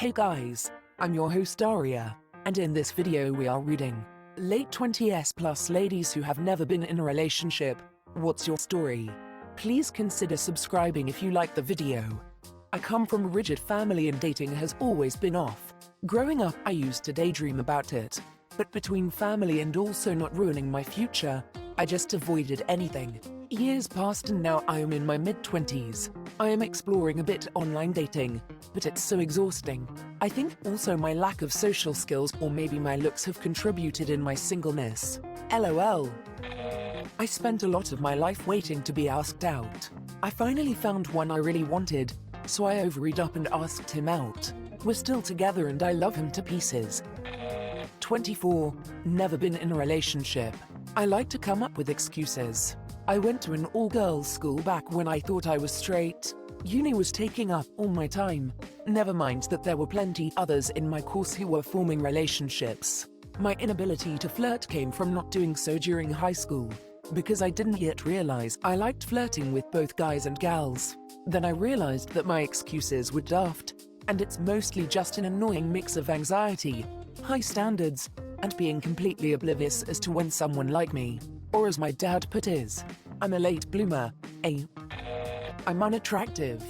Hey guys, I'm your host Aria, and in this video we are reading Late 20s Plus Ladies Who Have Never Been in a Relationship. What's your story? Please consider subscribing if you like the video. I come from a rigid family and dating has always been off. Growing up, I used to daydream about it, but between family and also not ruining my future, I just avoided anything. Years passed and now I am in my mid-20s. I am exploring a bit online dating, but it's so exhausting. I think also my lack of social skills or maybe my looks have contributed in my singleness. LOL. I spent a lot of my life waiting to be asked out. I finally found one I really wanted, so I overied up and asked him out. We're still together and I love him to pieces. 24. Never been in a relationship. I like to come up with excuses. I went to an all-girls school back when I thought I was straight. Uni was taking up all my time. Never mind that there were plenty others in my course who were forming relationships. My inability to flirt came from not doing so during high school, because I didn't yet realize I liked flirting with both guys and gals. Then I realized that my excuses were daft, and it's mostly just an annoying mix of anxiety, high standards, and being completely oblivious as to when someone like me, or as my dad put it, I'm a late bloomer. I'm unattractive.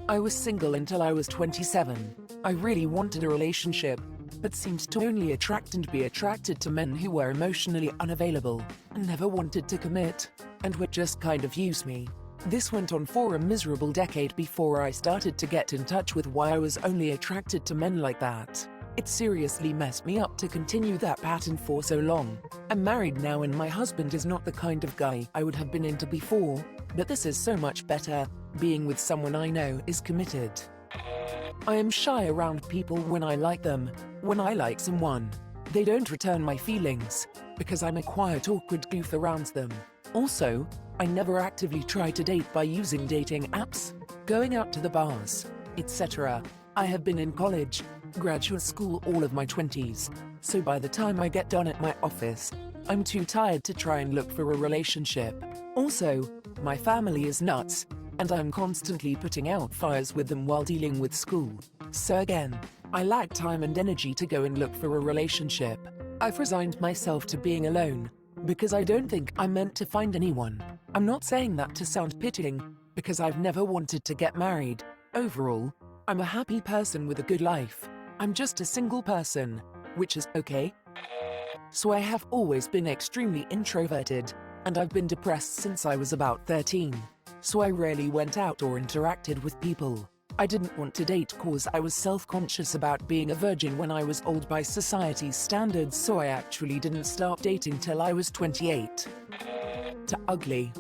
I was single until I was 27. I really wanted a relationship, but seemed to only attract and be attracted to men who were emotionally unavailable, and never wanted to commit, and would just kind of use me. This went on for a miserable decade before I started to get in touch with why I was only attracted to men like that. It seriously messed me up to continue that pattern for so long. I'm married now and my husband is not the kind of guy I would have been into before, but this is so much better. Being with someone I know is committed. I am shy around people when I like them. When I like someone, they don't return my feelings, because I'm a quiet, awkward goof around them. Also, I never actively try to date by using dating apps, going out to the bars, etc. I have been in college, graduate school all of my 20s, so by the time I get done at my office, I'm too tired to try and look for a relationship. Also, my family is nuts, and I'm constantly putting out fires with them while dealing with school. So again, I lack time and energy to go and look for a relationship. I've resigned myself to being alone, because I don't think I'm meant to find anyone. I'm not saying that to sound pitying, because I've never wanted to get married. Overall, I'm a happy person with a good life. I'm just a single person, which is okay. So I have always been extremely introverted, and I've been depressed since I was about 13. So I rarely went out or interacted with people. I didn't want to date cause I was self-conscious about being a virgin when I was old by society's standards, so I actually didn't start dating till I was 28. To ugly.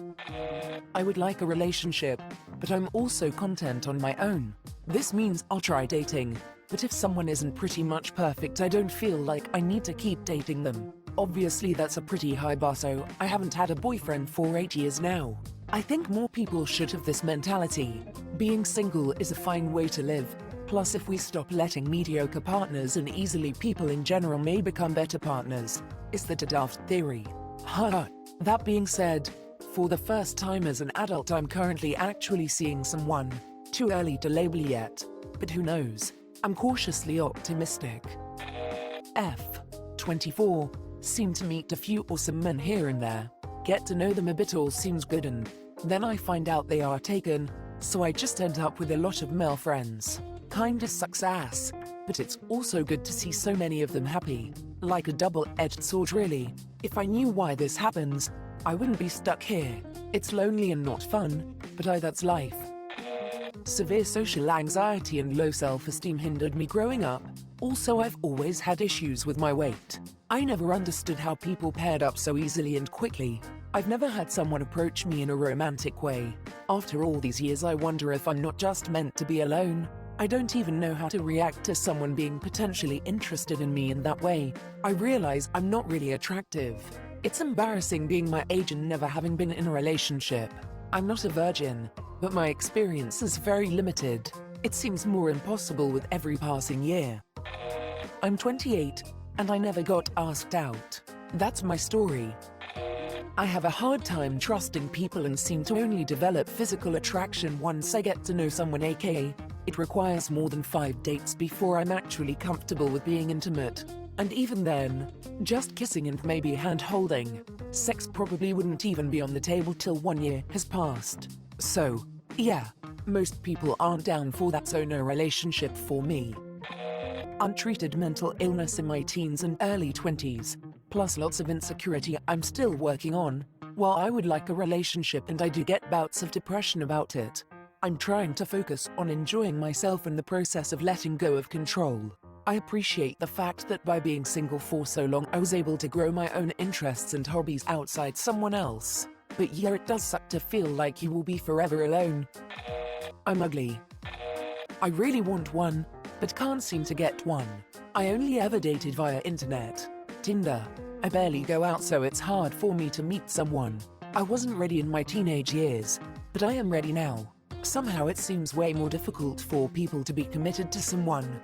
I would like a relationship, but I'm also content on my own. This means I'll try dating, but if someone isn't pretty much perfect, I don't feel like I need to keep dating them. Obviously that's a pretty high bar, so I haven't had a boyfriend for 8 years now. I think more people should have this mentality. Being single is a fine way to live. Plus, if we stop letting mediocre partners and easily people in general may become better partners. Is that a daft theory? Haha. That being said, for the first time as an adult, I'm currently actually seeing someone. Too early to label yet, but who knows? I'm cautiously optimistic. 24. Seem to meet a few awesome men here and there. Get to know them a bit, all seems good, and then I find out they are taken, so I just end up with a lot of male friends. Kinda sucks ass, but it's also good to see so many of them happy. Like a double-edged sword really. If I knew why this happens, I wouldn't be stuck here. It's lonely and not fun, but that's life. Severe social anxiety and low self-esteem hindered me growing up. Also, I've always had issues with my weight. I never understood how people paired up so easily and quickly. I've never had someone approach me in a romantic way. After all these years, I wonder if I'm not just meant to be alone. I don't even know how to react to someone being potentially interested in me in that way. I realize I'm not really attractive. It's embarrassing being my age and never having been in a relationship. I'm not a virgin, but my experience is very limited. It seems more impossible with every passing year. I'm 28, and I never got asked out. That's my story. I have a hard time trusting people and seem to only develop physical attraction once I get to know someone, aka It requires more than 5 dates before I'm actually comfortable with being intimate. And even then, just kissing and maybe hand-holding. Sex probably wouldn't even be on the table till 1 year has passed. So, yeah, most people aren't down for that, so no relationship for me. Untreated mental illness in my teens and early 20s, plus lots of insecurity I'm still working on. While I would like a relationship and I do get bouts of depression about it, I'm trying to focus on enjoying myself in the process of letting go of control. I appreciate the fact that by being single for so long I was able to grow my own interests and hobbies outside someone else. But yeah, it does suck to feel like you will be forever alone. I'm ugly. I really want one, but can't seem to get one. I only ever dated via internet. Tinder. I barely go out, so it's hard for me to meet someone. I wasn't ready in my teenage years, but I am ready now. Somehow it seems way more difficult for people to be committed to someone.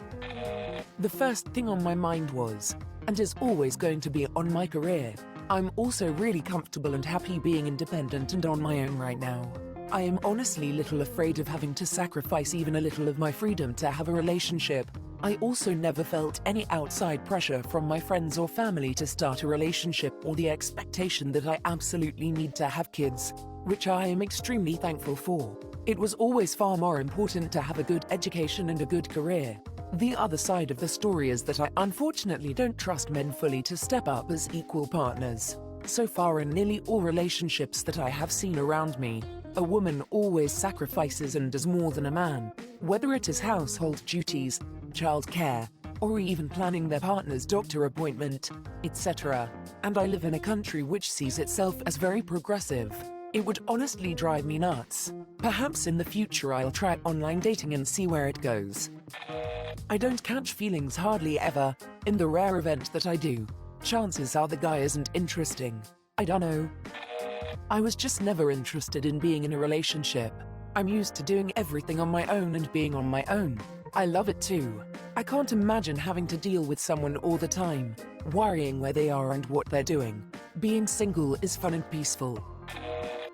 The first thing on my mind was, and is always going to be, on my career. I'm also really comfortable and happy being independent and on my own right now. I am honestly little afraid of having to sacrifice even a little of my freedom to have a relationship. I also never felt any outside pressure from my friends or family to start a relationship, or the expectation that I absolutely need to have kids, which I am extremely thankful for. It was always far more important to have a good education and a good career. The other side of the story is that I unfortunately don't trust men fully to step up as equal partners. So far in nearly all relationships that I have seen around me, a woman always sacrifices and does more than a man, whether it is household duties, childcare, or even planning their partner's doctor appointment, etc. And I live in a country which sees itself as very progressive. It would honestly drive me nuts. Perhaps in the future I'll try online dating and see where it goes. I don't catch feelings hardly ever. In the rare event that I do, chances are the guy isn't interesting. I don't know. I was just never interested in being in a relationship. I'm used to doing everything on my own and being on my own. I love it too. I can't imagine having to deal with someone all the time, worrying where they are and what they're doing. Being single is fun and peaceful.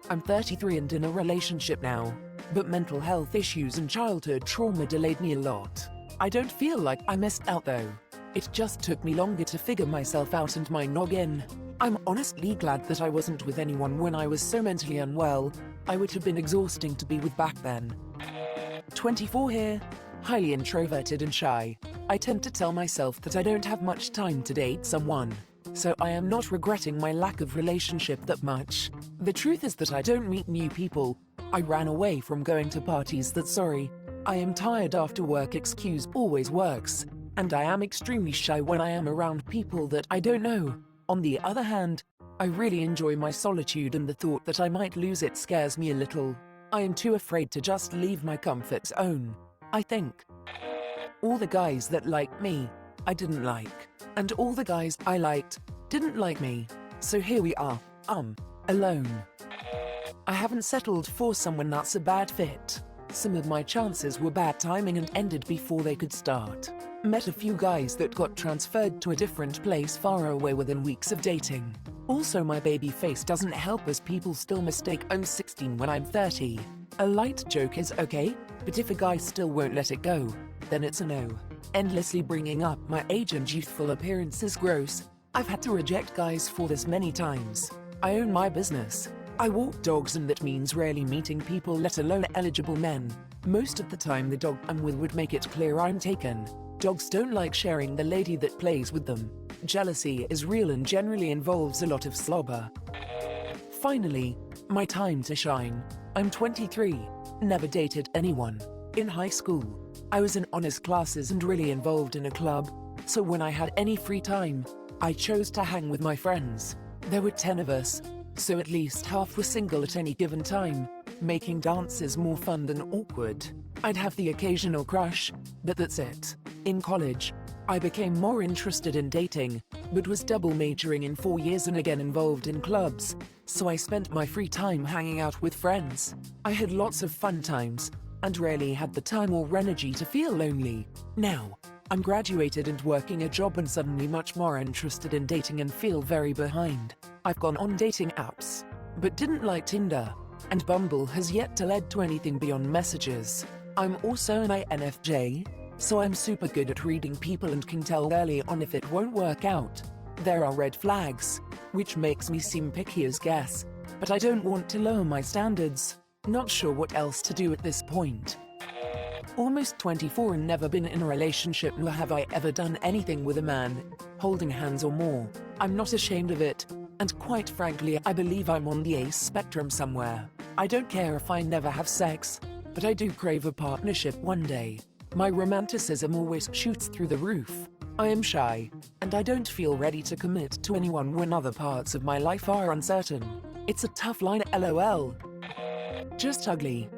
I'm 33 and in a relationship now, but mental health issues and childhood trauma delayed me a lot. I don't feel like I missed out though. It just took me longer to figure myself out and my noggin. I'm honestly glad that I wasn't with anyone when I was so mentally unwell. I would have been exhausting to be with back then. 24 here, highly introverted and shy. I tend to tell myself that I don't have much time to date someone, so I am not regretting my lack of relationship that much. The truth is that I don't meet new people. I ran away from going to parties. I am tired after work excuse always works, and I am extremely shy when I am around people that I don't know. On the other hand, I really enjoy my solitude, and the thought that I might lose it scares me a little. I am too afraid to just leave my comfort zone, I think. All the guys that liked me, I didn't like. And all the guys I liked didn't like me. So here we are, alone. I haven't settled for someone that's a bad fit. Some of my chances were bad timing and ended before they could start. Met a few guys that got transferred to a different place far away within weeks of dating. Also, my baby face doesn't help, as people still mistake I'm 16 when I'm 30. A light joke is okay, but if a guy still won't let it go, then it's a no. Endlessly bringing up my age and youthful appearance is gross. I've had to reject guys for this many times. I own my business. I walk dogs, and that means rarely meeting people, let alone eligible men. Most of the time the dog I'm with would make it clear I'm taken. Dogs don't like sharing the lady that plays with them. Jealousy is real and generally involves a lot of slobber. Finally, my time to shine. I'm 23, never dated anyone. In high school, I was in honors classes and really involved in a club, so when I had any free time, I chose to hang with my friends. There were 10 of us, so at least half were single at any given time, making dances more fun than awkward. I'd have the occasional crush, but that's it. In college, I became more interested in dating, but was double majoring in 4 years and again involved in clubs, so I spent my free time hanging out with friends. I had lots of fun times, and rarely had the time or energy to feel lonely. Now, I'm graduated and working a job and suddenly much more interested in dating and feel very behind. I've gone on dating apps, but didn't like Tinder, and Bumble has yet to lead to anything beyond messages. I'm also an INFJ, so I'm super good at reading people and can tell early on if it won't work out. There are red flags, which makes me seem picky as guess, but I don't want to lower my standards. Not sure what else to do at this point. Almost 24 and never been in a relationship, nor have I ever done anything with a man, holding hands or more. I'm not ashamed of it, and quite frankly I believe I'm on the ace spectrum somewhere. I don't care if I never have sex, but I do crave a partnership one day. My romanticism always shoots through the roof. I am shy, and I don't feel ready to commit to anyone when other parts of my life are uncertain. It's a tough line, lol. Just ugly.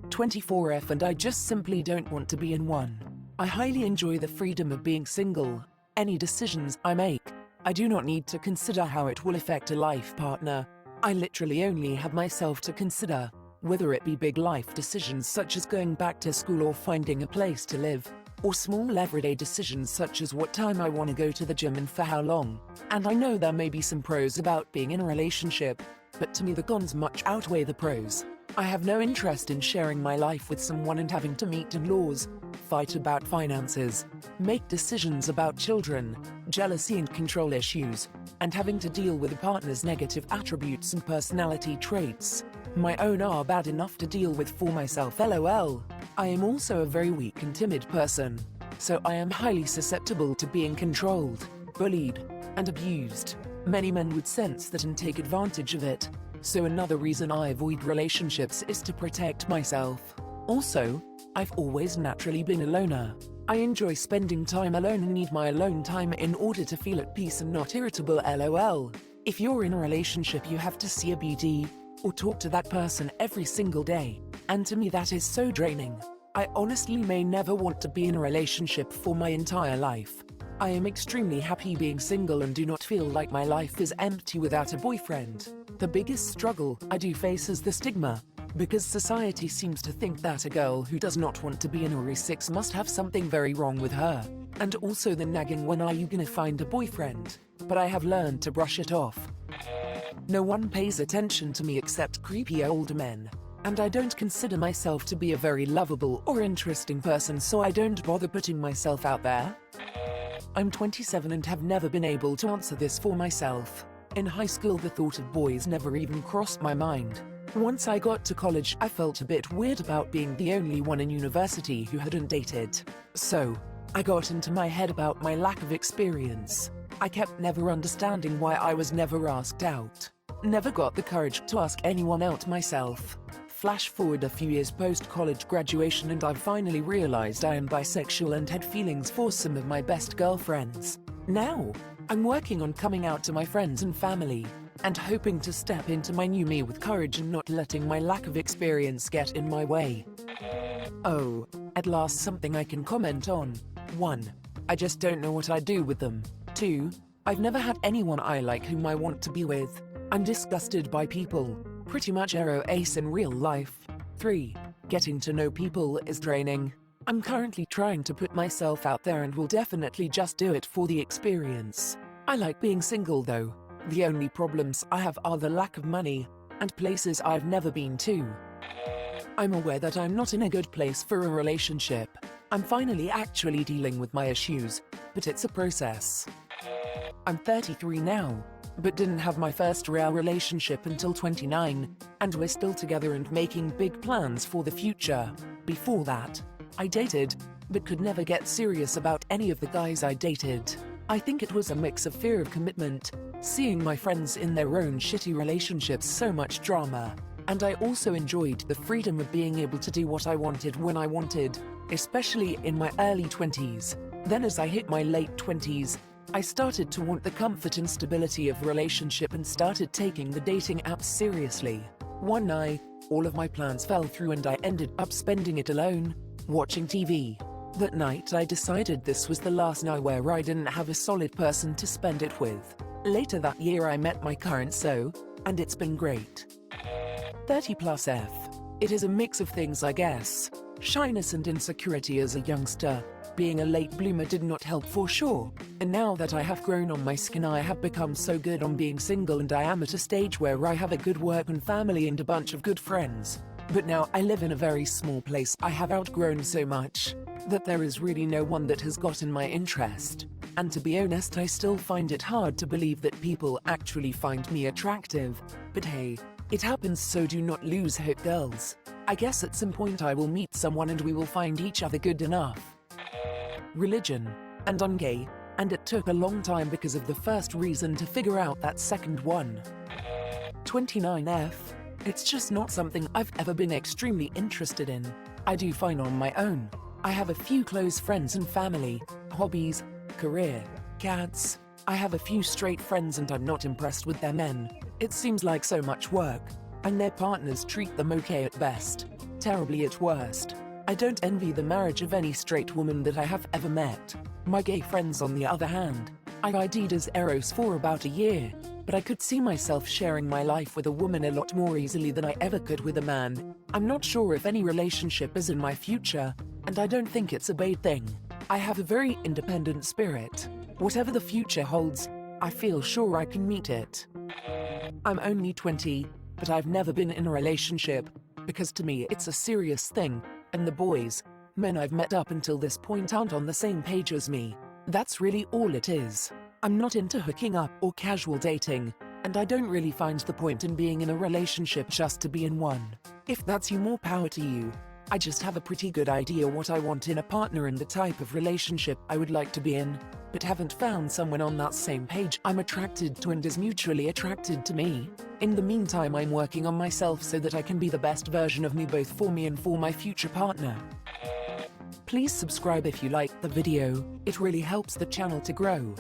24F, and I just simply don't want to be in one. I highly enjoy the freedom of being single. Any decisions I make, I do not need to consider how it will affect a life partner. I literally only have myself to consider, whether it be big life decisions such as going back to school or finding a place to live, or small everyday decisions such as what time I want to go to the gym and for how long. And I know there may be some pros about being in a relationship, but to me the cons much outweigh the pros. I have no interest in sharing my life with someone and having to meet in-laws, fight about finances, make decisions about children, jealousy and control issues, and having to deal with a partner's negative attributes and personality traits. My own are bad enough to deal with for myself, lol. I am also a very weak and timid person, so I am highly susceptible to being controlled, bullied, and abused. Many men would sense that and take advantage of it. So another reason I avoid relationships is to protect myself. Also, I've always naturally been a loner. I enjoy spending time alone and need my alone time in order to feel at peace and not irritable, lol. If you're in a relationship you have to see a BD, or talk to that person every single day, and to me that is so draining. I honestly may never want to be in a relationship for my entire life. I am extremely happy being single and do not feel like my life is empty without a boyfriend. The biggest struggle I do face is the stigma, because society seems to think that a girl who does not want to be in a re6 must have something very wrong with her. And also the nagging "when are you gonna find a boyfriend?" But I have learned to brush it off. No one pays attention to me except creepy older men. And I don't consider myself to be a very lovable or interesting person, so I don't bother putting myself out there. I'm 27 and have never been able to answer this for myself. In high school the thought of boys never even crossed my mind. Once I got to college I felt a bit weird about being the only one in university who hadn't dated. So, I got into my head about my lack of experience. I kept never understanding why I was never asked out. Never got the courage to ask anyone out myself. Flash forward a few years post-college graduation and I finally realized I am bisexual and had feelings for some of my best girlfriends. Now, I'm working on coming out to my friends and family, and hoping to step into my new me with courage and not letting my lack of experience get in my way. Oh, at last something I can comment on. 1. I just don't know what I'd do with them. 2. I've never had anyone I like whom I want to be with. I'm disgusted by people. Pretty much ero ace in real life. 3. Getting to know people is draining. I'm currently trying to put myself out there and will definitely just do it for the experience. I like being single though. The only problems I have are the lack of money, and places I've never been to. I'm aware that I'm not in a good place for a relationship. I'm finally actually dealing with my issues, but it's a process. I'm 33 now, but didn't have my first real relationship until 29, and we're still together and making big plans for the future. Before that, I dated, but could never get serious about any of the guys I dated. I think it was a mix of fear of commitment, seeing my friends in their own shitty relationships, so much drama, and I also enjoyed the freedom of being able to do what I wanted when I wanted, especially in my early 20s. Then as I hit my late 20s, I started to want the comfort and stability of relationship and started taking the dating apps seriously. One night, all of my plans fell through and I ended up spending it alone, watching TV. That night I decided this was the last night where I didn't have a solid person to spend it with. Later that year I met my current and it's been great. 30+ F. It is a mix of things, I guess. Shyness and insecurity as a youngster. Being a late bloomer did not help for sure. And now that I have grown on my skin, I have become so good on being single and I am at a stage where I have a good work and family and a bunch of good friends. But now I live in a very small place. I have outgrown so much that there is really no one that has gotten my interest. And to be honest, I still find it hard to believe that people actually find me attractive. But hey, it happens, so do not lose hope, girls. I guess at some point I will meet someone and we will find each other good enough. Religion. And I'm gay. And it took a long time because of the first reason to figure out that second one. 29F. It's just not something I've ever been extremely interested in. I do fine on my own. I have a few close friends and family, hobbies, career, cats. I have a few straight friends and I'm not impressed with their men. It seems like so much work. And their partners treat them okay at best, terribly at worst. I don't envy the marriage of any straight woman that I have ever met. My gay friends, on the other hand, I ID'd as Eros for about a year, but I could see myself sharing my life with a woman a lot more easily than I ever could with a man. I'm not sure if any relationship is in my future, and I don't think it's a bad thing. I have a very independent spirit. Whatever the future holds, I feel sure I can meet it. I'm only 20, but I've never been in a relationship, because to me it's a serious thing, and the men I've met up until this point aren't on the same page as me. That's really all it is. I'm not into hooking up or casual dating, and I don't really find the point in being in a relationship just to be in one. If that's you, more power to you. I just have a pretty good idea what I want in a partner and the type of relationship I would like to be in, but haven't found someone on that same page I'm attracted to and is mutually attracted to me. In the meantime, I'm working on myself so that I can be the best version of me, both for me and for my future partner. Please subscribe if you liked the video, it really helps the channel to grow.